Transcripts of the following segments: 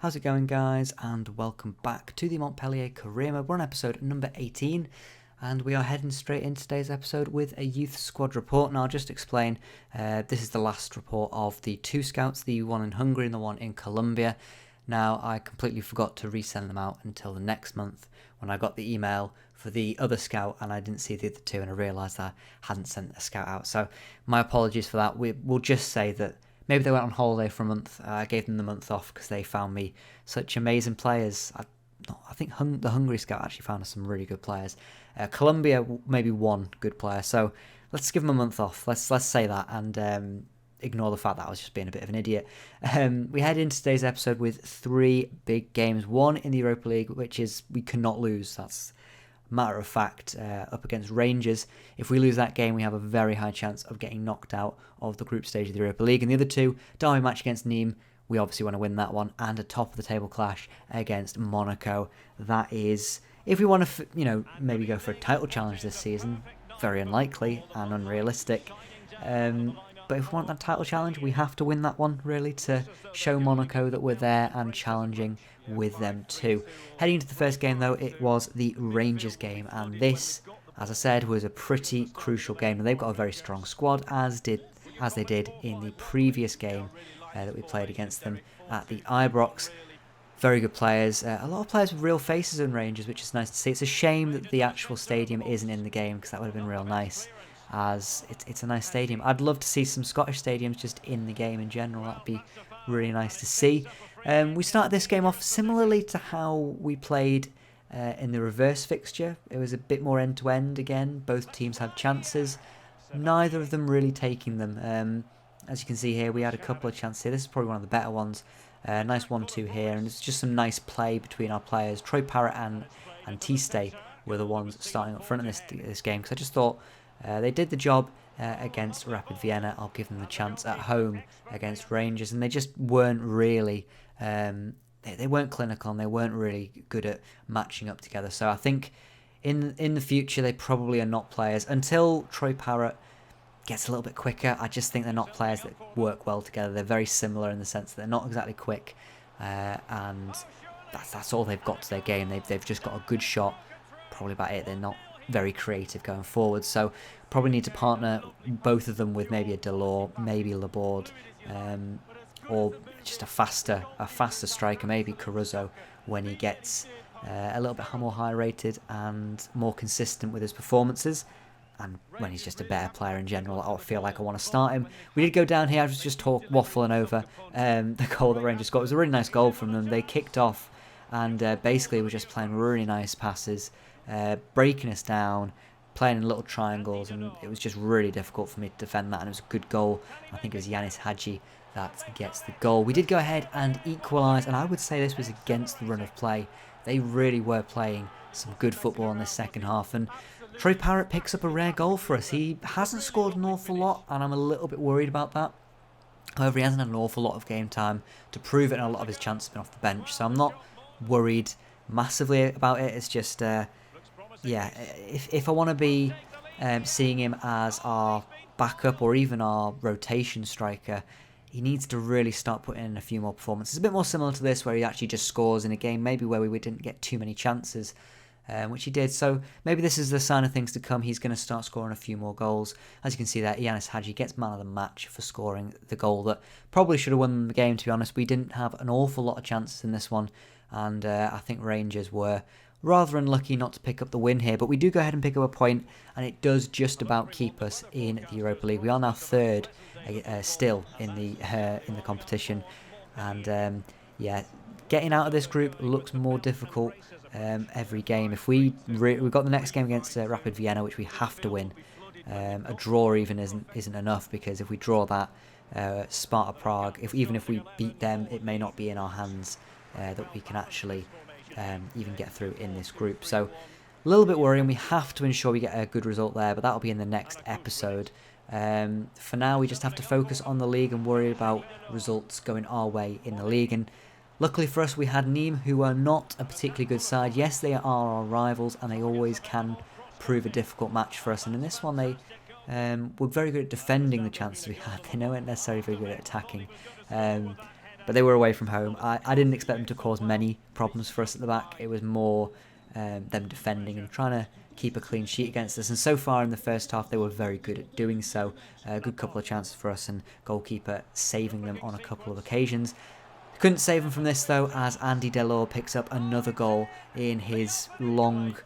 How's it going, guys, and welcome back to the Montpellier career mode. We're on episode number 18, and we are heading straight into today's episode with a youth squad report. Now, I'll just explain, this is the last report of the two scouts, the one in Hungary and the one in Colombia. Now, I completely forgot to resend them out until the next month when I got the email for the other scout, and I didn't see the other two, and I realised I hadn't sent a scout out. So, my apologies for that. We'll just say that maybe they went on holiday for a month. I gave them the month off because they found me such amazing players. I think the Hungary scout actually found us some really good players. Colombia, maybe one good player. So let's give them a month off. Let's say that and ignore the fact that I was just being a bit of an idiot. We head into today's episode with three big games. One in the Europa League, which is we cannot lose. That's matter of fact, up against Rangers. If we lose that game, we have a very high chance of getting knocked out of the group stage of the Europa League. And the other two, derby match against Nimes, we obviously want to win that one, and a top of the table clash against Monaco. That is, if we want to, maybe go for a title challenge this season, very unlikely and unrealistic. But if we want that title challenge, we have to win that one, really, to show Monaco that we're there and challenging with them too. Heading into the first game, though, it was the Rangers game, and this, as I said, was a pretty crucial game. And they've got a very strong squad, as they did in the previous game that we played against them at the Ibrox. Very good players, a lot of players with real faces in Rangers, which is nice to see. It's a shame that the actual stadium isn't in the game, because that would have been real nice, as it's a nice stadium. I'd love to see some Scottish stadiums just in the game in general. That'd be really nice to see. We started this game off similarly to how we played in the reverse fixture. It was a bit more end-to-end again. Both teams had chances, neither of them really taking them. As you can see here, we had a couple of chances here. This is probably one of the better ones. Nice 1-2 here, and it's just some nice play between our players. Troy Parrott and Tiste were the ones starting up front in this game, because I just thought they did the job against Rapid Vienna. I'll give them the chance at home against Rangers, and they just weren't really, they weren't clinical, and they weren't really good at matching up together. So I think in the future they probably are not players until Troy Parrott gets a little bit quicker. I just think they're not players that work well together. They're very similar in the sense that they're not exactly quick, and that's all they've got to their game. They've just got a good shot, probably about it. They're not very creative going forward, so probably need to partner both of them with maybe a Delors, maybe Laborde, or just a faster striker, maybe Caruso, when he gets a little bit more high rated and more consistent with his performances, and when he's just a better player in general. I feel like I want to start him. We did go down here. I was just waffling over the goal that Rangers got. It was a really nice goal from them. They kicked off and basically were just playing really nice passes, breaking us down, playing in little triangles, and it was just really difficult for me to defend that, and it was a good goal. I think it was Yanis Hadji that gets the goal. We did go ahead and equalise, and I would say this was against the run of play. They really were playing some good football in this second half, and Troy Parrott picks up a rare goal for us. He hasn't scored an awful lot, and I'm a little bit worried about that. However, he hasn't had an awful lot of game time to prove it, and a lot of his chances have been off the bench, so I'm not worried massively about it. It's just, if I want to be seeing him as our backup or even our rotation striker, he needs to really start putting in a few more performances. A bit more similar to this, where he actually just scores in a game, maybe where we didn't get too many chances, which he did. So maybe this is the sign of things to come. He's going to start scoring a few more goals. As you can see there, Yanis Hadji gets man of the match for scoring the goal that probably should have won the game, to be honest. We didn't have an awful lot of chances in this one, and I think Rangers were rather unlucky not to pick up the win here. But we do go ahead and pick up a point, and it does just about keep us in the Europa League. We are now third still in the competition, and getting out of this group looks more difficult every game. If we've got the next game against Rapid Vienna, which we have to win. A draw even isn't enough, because if we draw that, Sparta Prague, even if we beat them, it may not be in our hands that we can actually even get through in this group. So a little bit worrying. We have to ensure we get a good result there, but that'll be in the next episode. For now, we just have to focus on the league and worry about results going our way in the league. And luckily for us, we had Nimes, who are not a particularly good side. Yes, they are our rivals, and they always can prove a difficult match for us. And in this one, they were very good at defending the chances we had. They weren't necessarily very good at attacking. but they were away from home. I didn't expect them to cause many problems for us at the back. It was more them defending and trying to keep a clean sheet against us, and so far in the first half they were very good at doing so. A good couple of chances for us, and goalkeeper saving them on a couple of occasions. Couldn't save him from this though, as Andy Delors picks up another goal in his long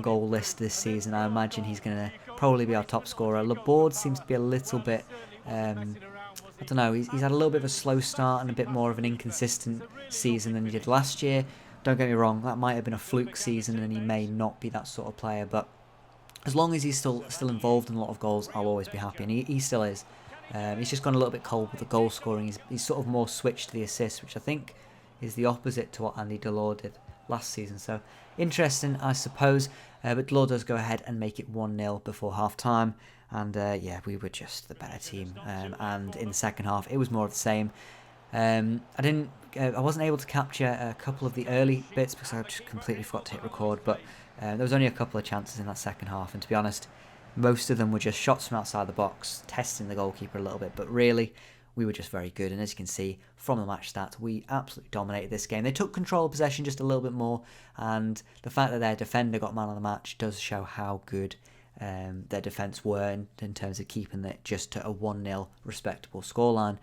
goal list this season. I imagine he's going to probably be our top scorer. Laborde seems to be a little bit, he's had a little bit of a slow start and a bit more of an inconsistent season than he did last year. Don't get me wrong, that might have been a fluke season and he may not be that sort of player, but as long as he's still involved in a lot of goals, I'll always be happy, and he still is. He's just gone a little bit cold with the goal scoring. He's sort of more switched to the assists, which I think is the opposite to what Andy Delors did last season. So interesting, I suppose. But Delors does go ahead and make it 1-0 before half time. And we were just the better team. And in the second half, it was more of the same. I wasn't able to capture a couple of the early bits because I just completely forgot to hit record. But there was only a couple of chances in that second half, and to be honest, most of them were just shots from outside the box, testing the goalkeeper a little bit, but really, we were just very good. And as you can see from the match stats, we absolutely dominated this game. They took control of possession just a little bit more, and the fact that their defender got man of the match does show how good their defence were in terms of keeping it just to a 1-0 respectable scoreline.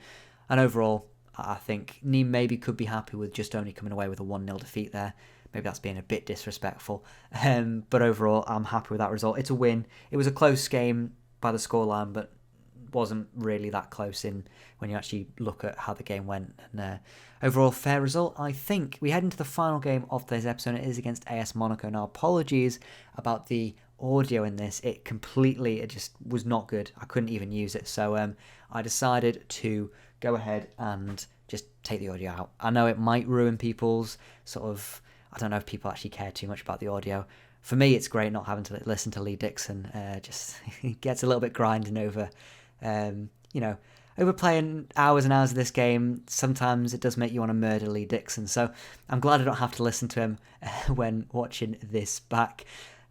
And overall, I think Nimes maybe could be happy with just only coming away with a 1-0 defeat there. Maybe that's being a bit disrespectful. But overall, I'm happy with that result. It's a win. It was a close game by the scoreline, but wasn't really that close in when you actually look at how the game went. And overall, fair result, I think. We head into the final game of today's episode. It is against AS Monaco. Now, apologies about the audio in this. It just was not good. I couldn't even use it. So I decided to go ahead and just take the audio out. I know it might ruin people's I don't know if people actually care too much about the audio. For me, it's great not having to listen to Lee Dixon. Just it gets a little bit grinding over, over playing hours and hours of this game. Sometimes it does make you want to murder Lee Dixon. So I'm glad I don't have to listen to him when watching this back.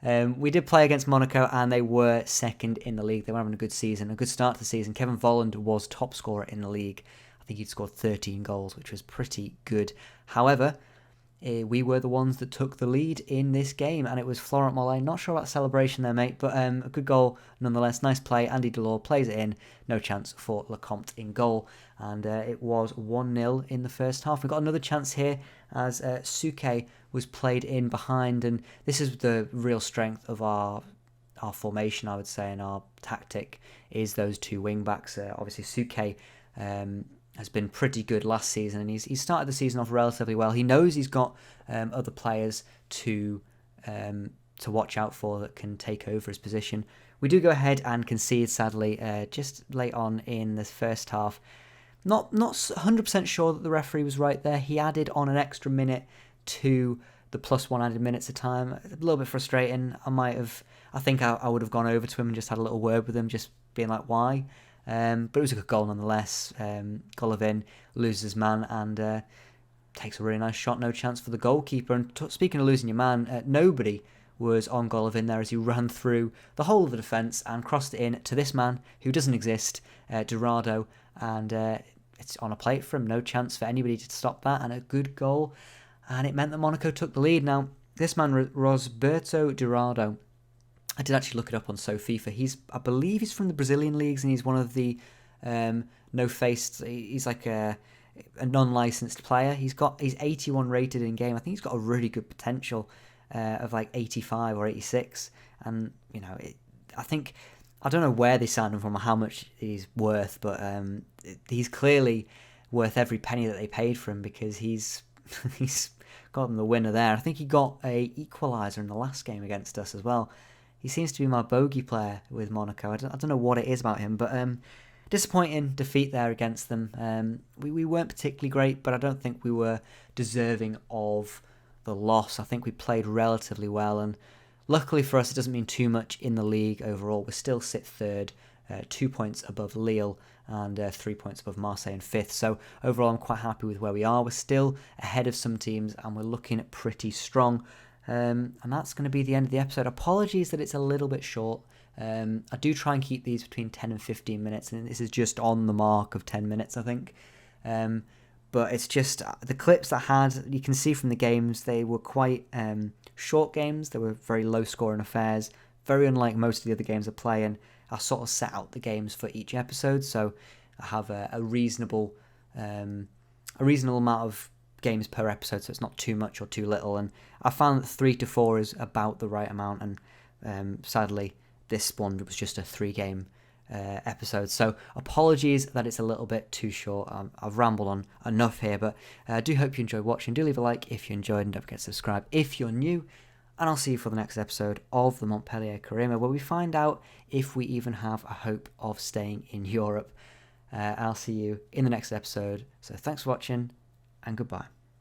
We did play against Monaco, and they were second in the league. They were having a good season, a good start to the season. Kevin Volland was top scorer in the league. I think he'd scored 13 goals, which was pretty good. However, we were the ones that took the lead in this game, and it was Florent Mollet. Not sure about the celebration there, mate, but a good goal nonetheless. Nice play. Andy Delors plays it in. No chance for Lecomte in goal, and it was 1-0 in the first half. We got another chance here as Suke was played in behind, and this is the real strength of our formation, I would say, and our tactic is those two wing backs. Obviously, Suke has been pretty good last season, and he's started the season off relatively well. He knows he's got other players to watch out for that can take over his position. We do go ahead and concede, sadly, just late on in the first half. Not 100% sure that the referee was right there. He added on an extra minute to the +1 added minutes of time. A little bit frustrating. I think I would have gone over to him and just had a little word with him, just being like, why? But it was a good goal nonetheless. Golovin loses his man and takes a really nice shot. No chance for the goalkeeper. And speaking of losing your man, nobody was on Golovin there as he ran through the whole of the defence and crossed it in to this man who doesn't exist, Dorado. And it's on a plate for him. No chance for anybody to stop that. And a good goal. And it meant that Monaco took the lead. Now, this man, Rosberto Dorado, I did actually look it up on FIFA. I believe he's from the Brazilian leagues, and he's one of the no-faced. He's like a non-licensed player. He's 81 rated in game. I think he's got a really good potential of like 85 or 86. And I don't know where they signed him from or how much he's worth, but he's clearly worth every penny that they paid for him because he's got them the winner there. I think he got a equaliser in the last game against us as well. He seems to be my bogey player with Monaco. I don't know what it is about him, but disappointing defeat there against them. We weren't particularly great, but I don't think we were deserving of the loss. I think we played relatively well, and luckily for us, it doesn't mean too much in the league overall. We still sit third, 2 points above Lille, and 3 points above Marseille in fifth. So overall, I'm quite happy with where we are. We're still ahead of some teams, and we're looking pretty strong. And that's going to be the end of the episode. Apologies that it's a little bit short. I do try and keep these between 10 and 15 minutes, and this is just on the mark of 10 minutes, I think. But it's just the clips that I had, you can see from the games, they were quite short games. They were very low scoring affairs, very unlike most of the other games I play. And I sort of set out the games for each episode, so I have a reasonable amount of games per episode, so it's not too much or too little. And I found that 3 to 4 is about the right amount. And sadly, this one was just a 3-game episode, so apologies that it's a little bit too short. I've rambled on enough here, but I do hope you enjoyed watching. Do leave a like if you enjoyed, and don't forget to subscribe if you're new. And I'll see you for the next episode of the Montpellier Carema, where we find out if we even have a hope of staying in Europe. I'll see you in the next episode. So thanks for watching, and goodbye.